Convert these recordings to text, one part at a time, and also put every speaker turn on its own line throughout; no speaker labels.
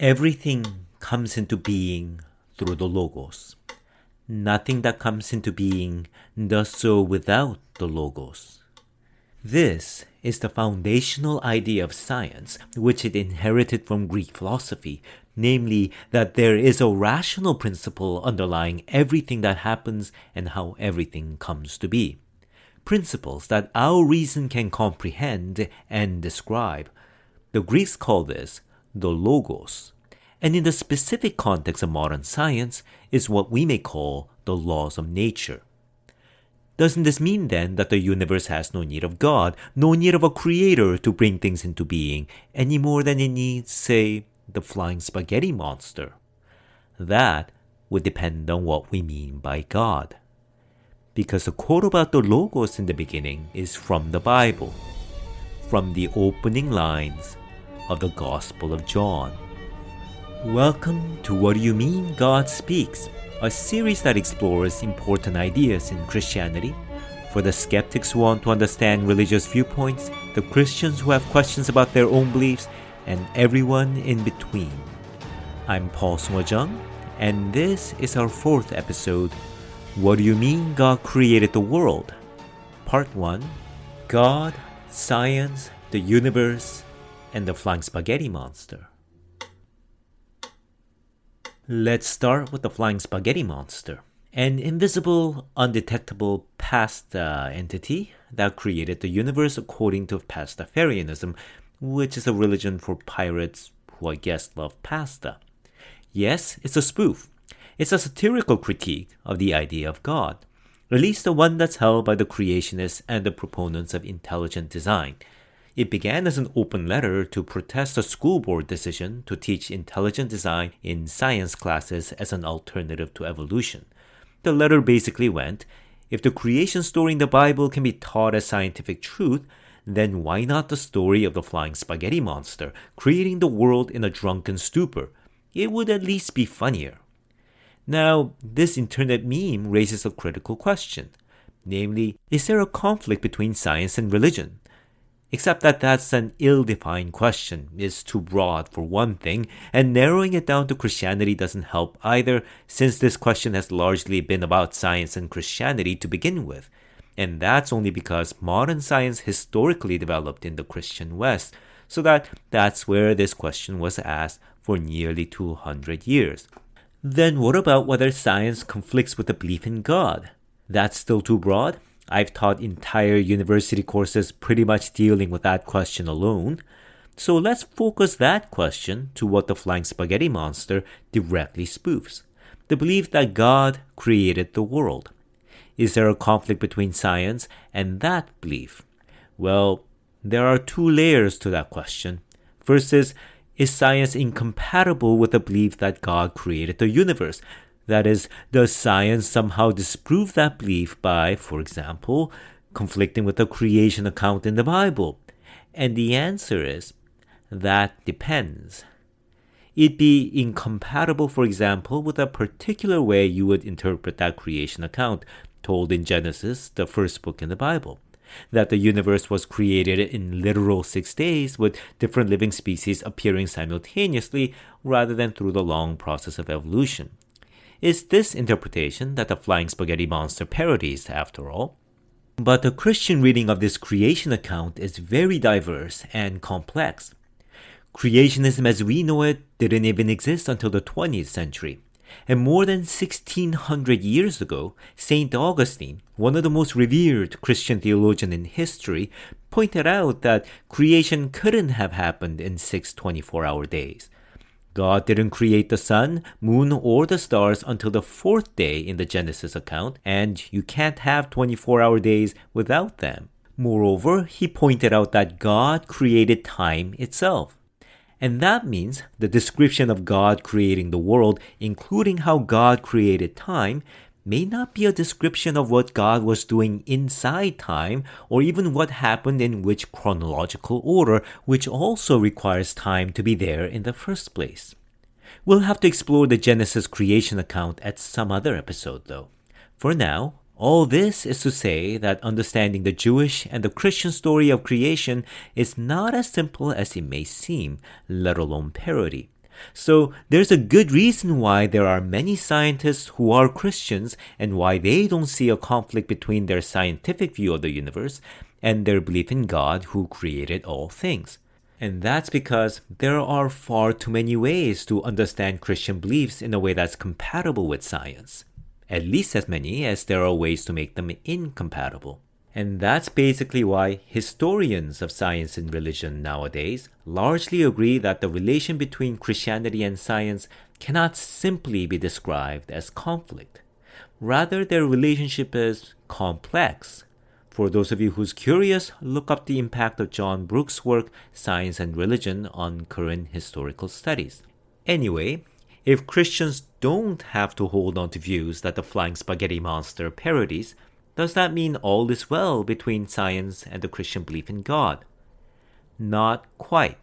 Everything comes into being through the Logos. Nothing that comes into being does so without the Logos. This is the foundational idea of science, which it inherited from Greek philosophy, namely that there is a rational principle underlying everything that happens and how everything comes to be. Principles that our reason can comprehend and describe. The Greeks call this the Logos, and in the specific context of modern science is what we may call the laws of nature. Doesn't this mean then that the universe has no need of God, no need of a creator to bring things into being, any more than it needs, say, the flying spaghetti monster? That would depend on what we mean by God. Because the quote about the Logos in the beginning is from the Bible, from the opening lines of the Gospel of John. Welcome to What Do You Mean God Speaks, a series that explores important ideas in Christianity for the skeptics who want to understand religious viewpoints, the Christians who have questions about their own beliefs, and everyone in between. I'm Paul Sung-Jung, and this is our fourth episode, What Do You Mean God Created the World? Part 1, God, Science, the Universe, and the Flying Spaghetti Monster. Let's start with the Flying Spaghetti Monster, an invisible, undetectable past entity that created the universe according to Pastafarianism, which is a religion for pirates who I guess love pasta. Yes, it's a spoof. It's a satirical critique of the idea of God, at least the one that's held by the creationists and the proponents of intelligent design. It began as an open letter to protest a school board decision to teach intelligent design in science classes as an alternative to evolution. The letter basically went, if the creation story in the Bible can be taught as scientific truth, then why not the story of the flying spaghetti monster creating the world in a drunken stupor? It would at least be funnier. Now, this internet meme raises a critical question, namely, is there a conflict between science and religion? Except that that's an ill-defined question, is too broad for one thing, and narrowing it down to Christianity doesn't help either, since this question has largely been about science and Christianity to begin with. And that's only because modern science historically developed in the Christian West, so that's where this question was asked for nearly 200 years. Then what about whether science conflicts with the belief in God? That's still too broad? I've taught entire university courses pretty much dealing with that question alone. So let's focus that question to what the Flying Spaghetti Monster directly spoofs. The belief that God created the world. Is there a conflict between science and that belief? Well, there are two layers to that question. First is science incompatible with the belief that God created the universe? That is, does science somehow disprove that belief by, for example, conflicting with the creation account in the Bible? And the answer is, that depends. It'd be incompatible, for example, with a particular way you would interpret that creation account told in Genesis, the first book in the Bible. That the universe was created in literal 6 days with different living species appearing simultaneously rather than through the long process of evolution. It's this interpretation that the Flying Spaghetti Monster parodies, after all. But the Christian reading of this creation account is very diverse and complex. Creationism as we know it didn't even exist until the 20th century. And more than 1600 years ago, St. Augustine, one of the most revered Christian theologians in history, pointed out that creation couldn't have happened in 6 24-hour days. God didn't create the sun, moon, or the stars until the fourth day in the Genesis account, and you can't have 24-hour days without them. Moreover, he pointed out that God created time itself. And that means the description of God creating the world, including how God created time, may not be a description of what God was doing inside time, or even what happened in which chronological order, which also requires time to be there in the first place. We'll have to explore the Genesis creation account at some other episode, though. For now, all this is to say that understanding the Jewish and the Christian story of creation is not as simple as it may seem, let alone parody. So there's a good reason why there are many scientists who are Christians and why they don't see a conflict between their scientific view of the universe and their belief in God who created all things. And that's because there are far too many ways to understand Christian beliefs in a way that's compatible with science. At least as many as there are ways to make them incompatible. And that's basically why historians of science and religion nowadays largely agree that the relation between Christianity and science cannot simply be described as conflict. Rather, their relationship is complex. For those of you who's curious, look up the impact of John Brooks' work, Science and Religion, on current historical studies. Anyway, if Christians don't have to hold on to views that the Flying Spaghetti Monster parodies, does that mean all is well between science and the Christian belief in God? Not quite.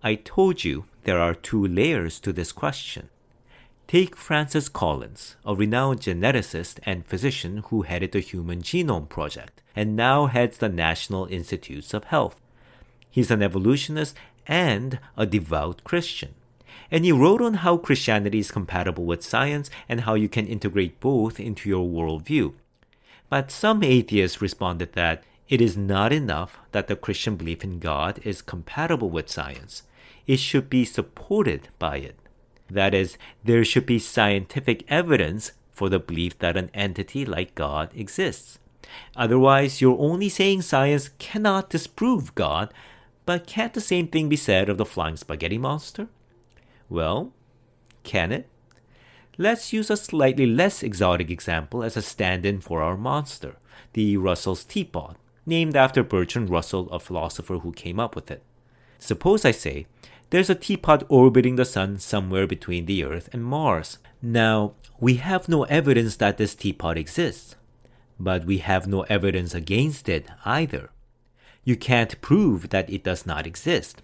I told you there are two layers to this question. Take Francis Collins, a renowned geneticist and physician who headed the Human Genome Project and now heads the National Institutes of Health. He's an evolutionist and a devout Christian. And he wrote on how Christianity is compatible with science and how you can integrate both into your worldview. But some atheists responded that it is not enough that the Christian belief in God is compatible with science. It should be supported by it. That is, there should be scientific evidence for the belief that an entity like God exists. Otherwise, you're only saying science cannot disprove God, but can't the same thing be said of the Flying Spaghetti Monster? Well, can it? Let's use a slightly less exotic example as a stand-in for our monster, the Russell's Teapot, named after Bertrand Russell, a philosopher who came up with it. Suppose I say, there's a teapot orbiting the sun somewhere between the Earth and Mars. Now, we have no evidence that this teapot exists, but we have no evidence against it either. You can't prove that it does not exist.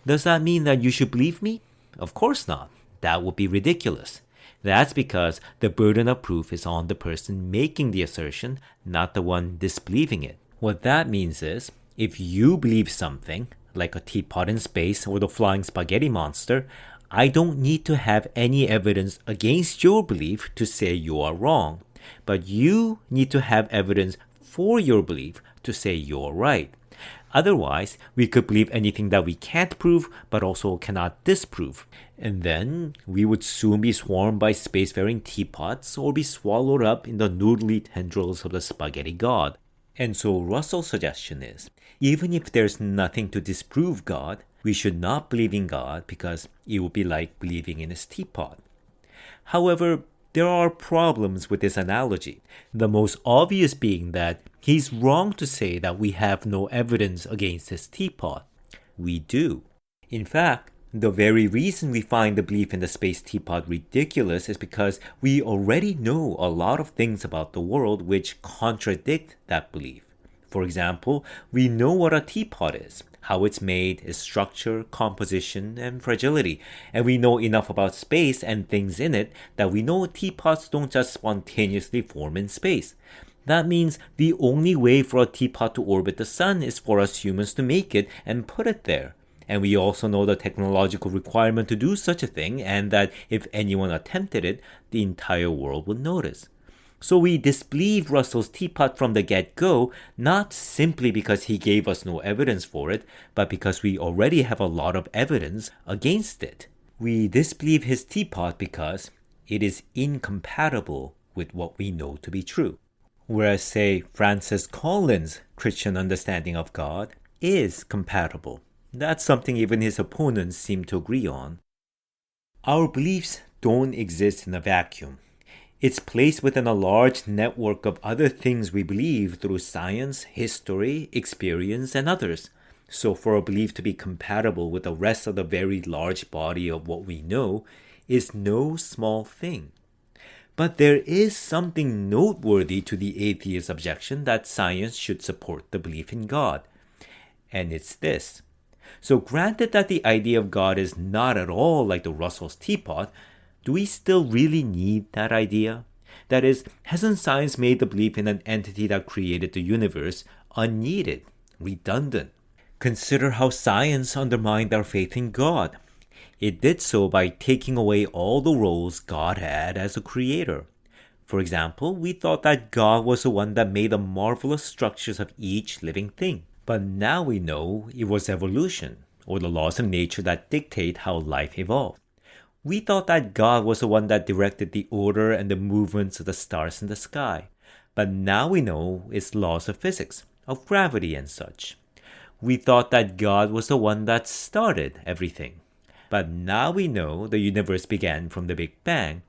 Does that mean that you should believe me? Of course not. That would be ridiculous. That's because the burden of proof is on the person making the assertion, not the one disbelieving it. What that means is, if you believe something, like a teapot in space or the Flying Spaghetti Monster, I don't need to have any evidence against your belief to say you are wrong. But you need to have evidence for your belief to say you're right. Otherwise, we could believe anything that we can't prove but also cannot disprove. And then we would soon be swarmed by spacefaring teapots or be swallowed up in the noodly tendrils of the spaghetti god. And so Russell's suggestion is, even if there's nothing to disprove God, we should not believe in God because it would be like believing in his teapot. However, there are problems with this analogy, the most obvious being that he's wrong to say that we have no evidence against his teapot. We do. In fact, the very reason we find the belief in the space teapot ridiculous is because we already know a lot of things about the world which contradict that belief. For example, we know what a teapot is, how it's made, its structure, composition, and fragility. And we know enough about space and things in it that we know teapots don't just spontaneously form in space. That means the only way for a teapot to orbit the sun is for us humans to make it and put it there. And we also know the technological requirement to do such a thing, and that if anyone attempted it, the entire world would notice. So we disbelieve Russell's teapot from the get-go, not simply because he gave us no evidence for it, but because we already have a lot of evidence against it. We disbelieve his teapot because it is incompatible with what we know to be true. Whereas, say, Francis Collins' Christian understanding of God is compatible. That's something even his opponents seem to agree on. Our beliefs don't exist in a vacuum. It's placed within a large network of other things we believe through science, history, experience, and others. So for a belief to be compatible with the rest of the very large body of what we know is no small thing. But there is something noteworthy to the atheist objection that science should support the belief in God. And it's this. So granted that the idea of God is not at all like the Russell's teapot, do we still really need that idea? That is, hasn't science made the belief in an entity that created the universe unneeded, redundant? Consider how science undermined our faith in God. It did so by taking away all the roles God had as a creator. For example, we thought that God was the one that made the marvelous structures of each living thing. But now we know it was evolution, or the laws of nature that dictate how life evolved. We thought that God was the one that directed the order and the movements of the stars in the sky. But now we know it's laws of physics, of gravity and such. We thought that God was the one that started everything. But now we know the universe began from the Big Bang,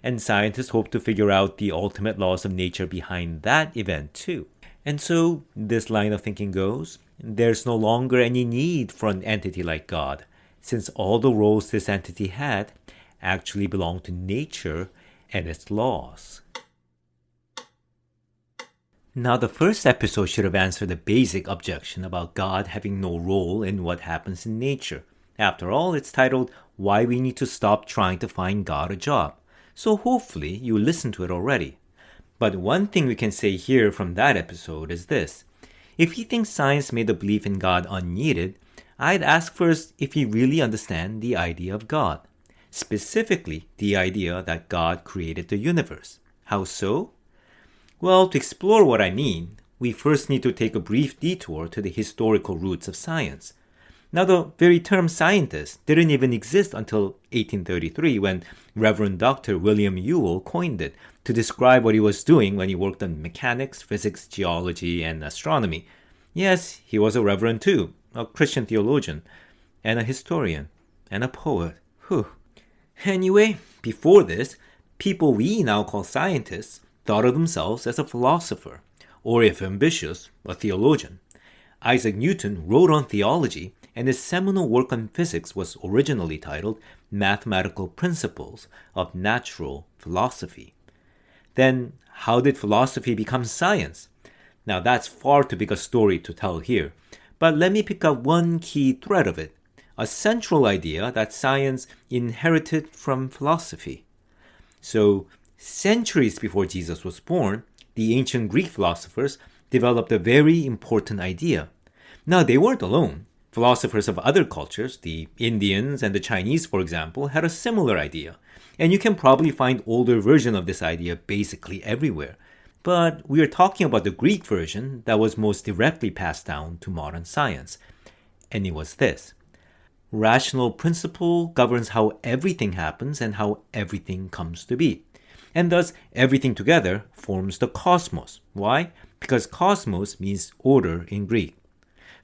and scientists hope to figure out the ultimate laws of nature behind that event too. And so, this line of thinking goes, there's no longer any need for an entity like God, since all the roles this entity had actually belong to nature and its laws. Now, the first episode should have answered the basic objection about God having no role in what happens in nature. After all, it's titled, Why We Need to Stop Trying to Find God a Job. So hopefully you listened to it already. But one thing we can say here from that episode is this. If he thinks science made the belief in God unneeded, I'd ask first if he really understands the idea of God. Specifically, the idea that God created the universe. How so? Well, to explore what I mean, we first need to take a brief detour to the historical roots of science. Now, the very term scientist didn't even exist until 1833 when Reverend Dr. William Ewell coined it to describe what he was doing when he worked on mechanics, physics, geology, and astronomy. Yes, he was a reverend too, a Christian theologian, and a historian, and a poet. Whew. Anyway, before this, people we now call scientists thought of themselves as a philosopher, or if ambitious, a theologian. Isaac Newton wrote on theology, and his seminal work on physics was originally titled Mathematical Principles of Natural Philosophy. Then, how did philosophy become science? Now, that's far too big a story to tell here, but let me pick up one key thread of it, a central idea that science inherited from philosophy. So, centuries before Jesus was born, the ancient Greek philosophers developed a very important idea. Now, they weren't alone. Philosophers of other cultures, the Indians and the Chinese, for example, had a similar idea. And you can probably find older versions of this idea basically everywhere. But we are talking about the Greek version that was most directly passed down to modern science. And it was this. Rational principle governs how everything happens and how everything comes to be. And thus, everything together forms the cosmos. Why? Because cosmos means order in Greek.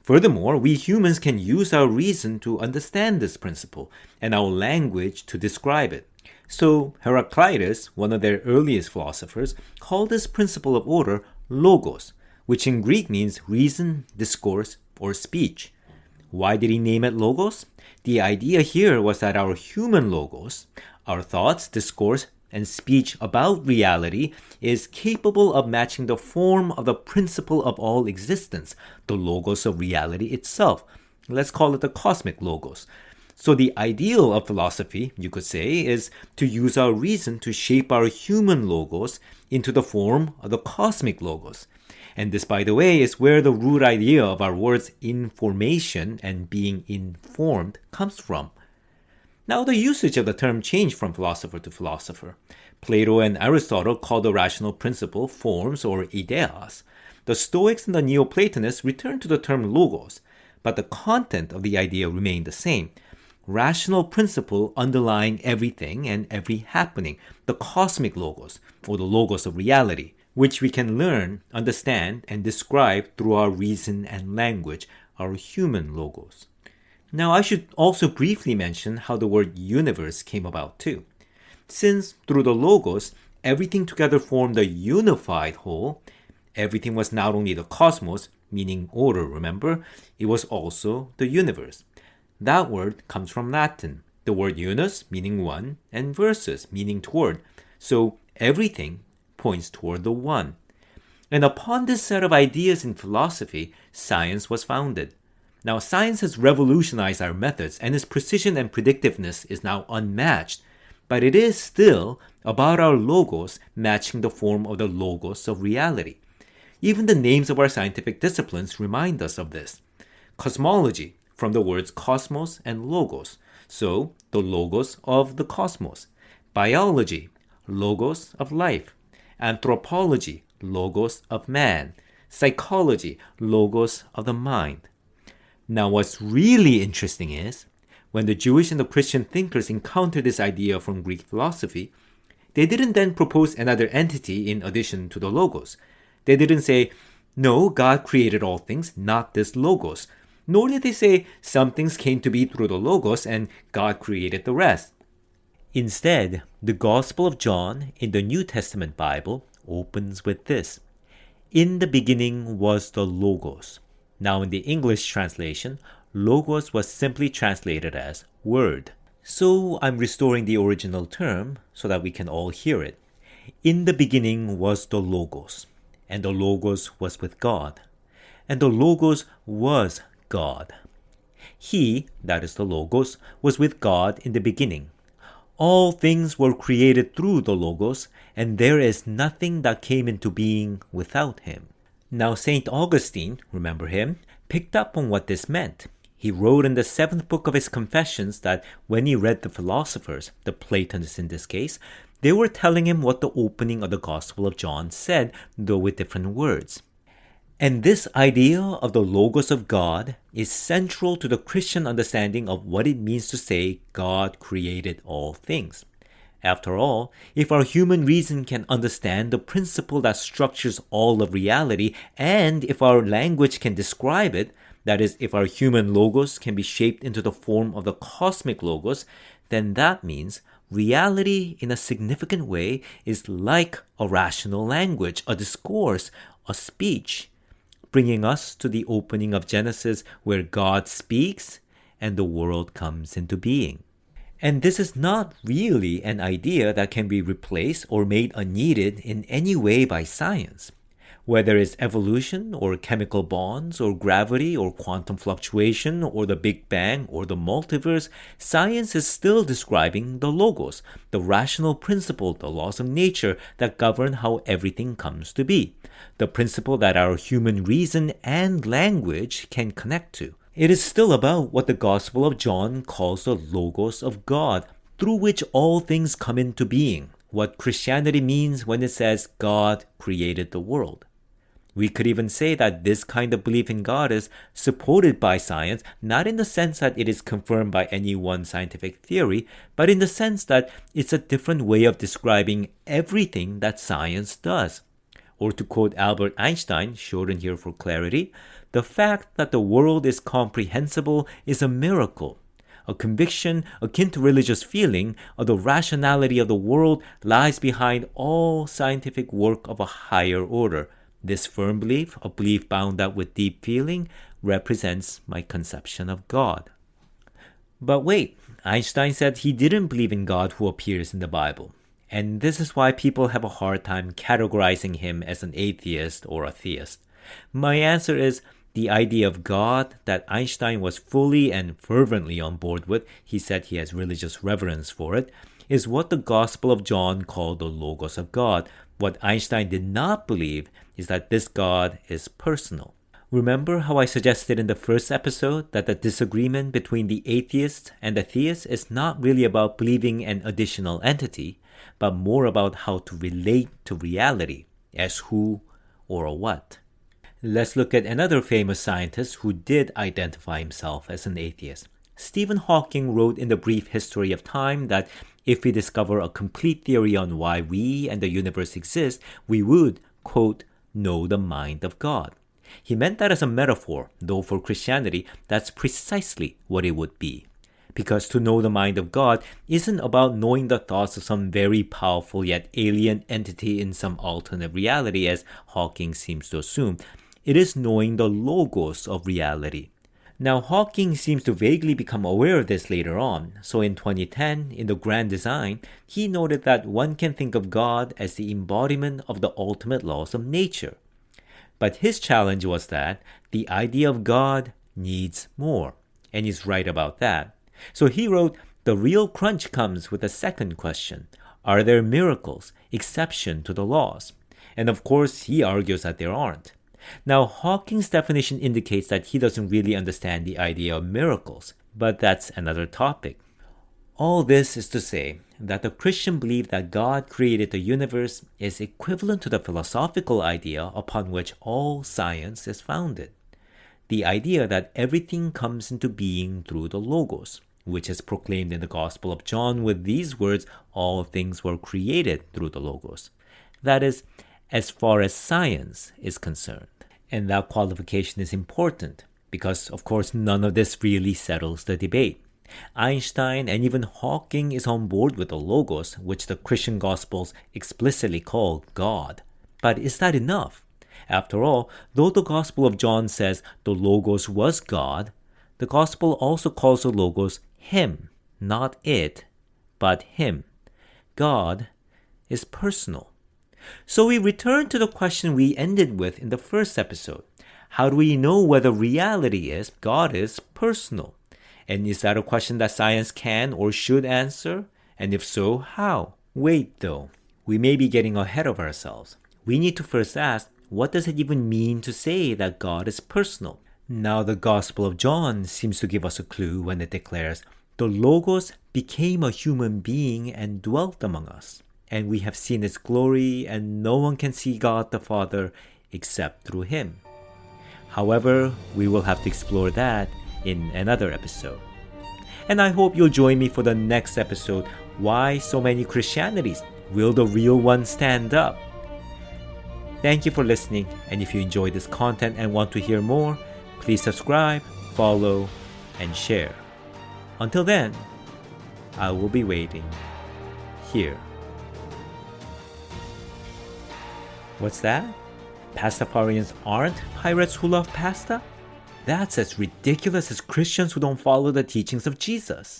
Furthermore, we humans can use our reason to understand this principle and our language to describe it. So, Heraclitus, one of their earliest philosophers, called this principle of order logos, which in Greek means reason, discourse, or speech. Why did he name it logos? The idea here was that our human logos, our thoughts, discourse, and speech about reality is capable of matching the form of the principle of all existence, the logos of reality itself. Let's call it the cosmic logos. So the ideal of philosophy, you could say, is to use our reason to shape our human logos into the form of the cosmic logos. And this, by the way, is where the root idea of our words information and being informed comes from. Now, the usage of the term changed from philosopher to philosopher. Plato and Aristotle called the rational principle forms or ideas. The Stoics and the Neoplatonists returned to the term logos, but the content of the idea remained the same. Rational principle underlying everything and every happening, the cosmic logos, or the logos of reality, which we can learn, understand, and describe through our reason and language, our human logos. Now, I should also briefly mention how the word universe came about too. Since through the logos, everything together formed a unified whole, everything was not only the cosmos, meaning order, remember, it was also the universe. That word comes from Latin, the word unus, meaning one, and versus, meaning toward. So everything points toward the one. And upon this set of ideas in philosophy, science was founded. Now, science has revolutionized our methods, and its precision and predictiveness is now unmatched. But it is still about our logos matching the form of the logos of reality. Even the names of our scientific disciplines remind us of this. Cosmology, from the words cosmos and logos. So, the logos of the cosmos. Biology, logos of life. Anthropology, logos of man. Psychology, logos of the mind. Now, what's really interesting is, when the Jewish and the Christian thinkers encountered this idea from Greek philosophy, they didn't then propose another entity in addition to the logos. They didn't say, no, God created all things, not this logos. Nor did they say some things came to be through the logos and God created the rest. Instead, the Gospel of John in the New Testament Bible opens with this. In the beginning was the logos. Now in the English translation, logos was simply translated as word. So I'm restoring the original term so that we can all hear it. In the beginning was the logos, and the logos was with God, and the logos was God. He, that is the logos, was with God in the beginning. All things were created through the logos, and there is nothing that came into being without him. Now St. Augustine, remember him, picked up on what this meant. He wrote in the 7th book of his Confessions that when he read the philosophers, the Platonists in this case, they were telling him what the opening of the Gospel of John said, though with different words. And this idea of the Logos of God is central to the Christian understanding of what it means to say God created all things. After all, if our human reason can understand the principle that structures all of reality, and if our language can describe it, that is, if our human logos can be shaped into the form of the cosmic logos, then that means reality in a significant way is like a rational language, a discourse, a speech, bringing us to the opening of Genesis where God speaks and the world comes into being. And this is not really an idea that can be replaced or made unneeded in any way by science. Whether it's evolution or chemical bonds or gravity or quantum fluctuation or the Big Bang or the multiverse, science is still describing the logos, the rational principle, the laws of nature that govern how everything comes to be, the principle that our human reason and language can connect to. It is still about what the Gospel of John calls the logos of God, through which all things come into being, what Christianity means when it says God created the world. We could even say that this kind of belief in God is supported by science, not in the sense that it is confirmed by any one scientific theory, but in the sense that it's a different way of describing everything that science does. Or to quote Albert Einstein, shortened here for clarity, the fact that the world is comprehensible is a miracle. A conviction akin to religious feeling of the rationality of the world lies behind all scientific work of a higher order. This firm belief, a belief bound up with deep feeling, represents my conception of God. But wait, Einstein said he didn't believe in God who appears in the Bible. And this is why people have a hard time categorizing him as an atheist or a theist. My answer is the idea of God that Einstein was fully and fervently on board with, he said he has religious reverence for it, is what the Gospel of John called the Logos of God. What Einstein did not believe is that this God is personal. Remember how I suggested in the first episode that the disagreement between the atheist and the theist is not really about believing an additional entity, but more about how to relate to reality as who or a what. Let's look at another famous scientist who did identify himself as an atheist. Stephen Hawking wrote in The Brief History of Time that if we discover a complete theory on why we and the universe exist, we would, quote, know the mind of God. He meant that as a metaphor, though for Christianity, that's precisely what it would be. Because to know the mind of God isn't about knowing the thoughts of some very powerful yet alien entity in some alternate reality, as Hawking seems to assume. It is knowing the logos of reality. Now, Hawking seems to vaguely become aware of this later on, so in 2010, in The Grand Design, he noted that one can think of God as the embodiment of the ultimate laws of nature. But his challenge was that the idea of God needs more, and he's right about that. So he wrote, the real crunch comes with the second question. Are there miracles, exception to the laws? And of course, he argues that there aren't. Now, Hawking's definition indicates that he doesn't really understand the idea of miracles, but that's another topic. All this is to say that the Christian belief that God created the universe is equivalent to the philosophical idea upon which all science is founded. The idea that everything comes into being through the Logos, which is proclaimed in the Gospel of John with these words, all things were created through the Logos. That is, as far as science is concerned. And that qualification is important because, of course, none of this really settles the debate. Einstein and even Hawking is on board with the Logos, which the Christian Gospels explicitly call God. But is that enough? After all, though the Gospel of John says the Logos was God, the Gospel also calls the Logos Him, not it, but Him. God is personal. So we return to the question we ended with in the first episode. How do we know whether reality is God is personal? And is that a question that science can or should answer? And if so, how? Wait though, we may be getting ahead of ourselves. We need to first ask, what does it even mean to say that God is personal? Now the Gospel of John seems to give us a clue when it declares, the Logos became a human being and dwelt among us. And we have seen its glory, and no one can see God the Father except through Him. However, we will have to explore that in another episode. And I hope you'll join me for the next episode, Why So Many Christianities? Will the Real One Stand Up? Thank you for listening, and if you enjoyed this content and want to hear more, please subscribe, follow, and share. Until then, I will be waiting here. What's that? Pastafarians aren't pirates who love pasta? That's as ridiculous as Christians who don't follow the teachings of Jesus.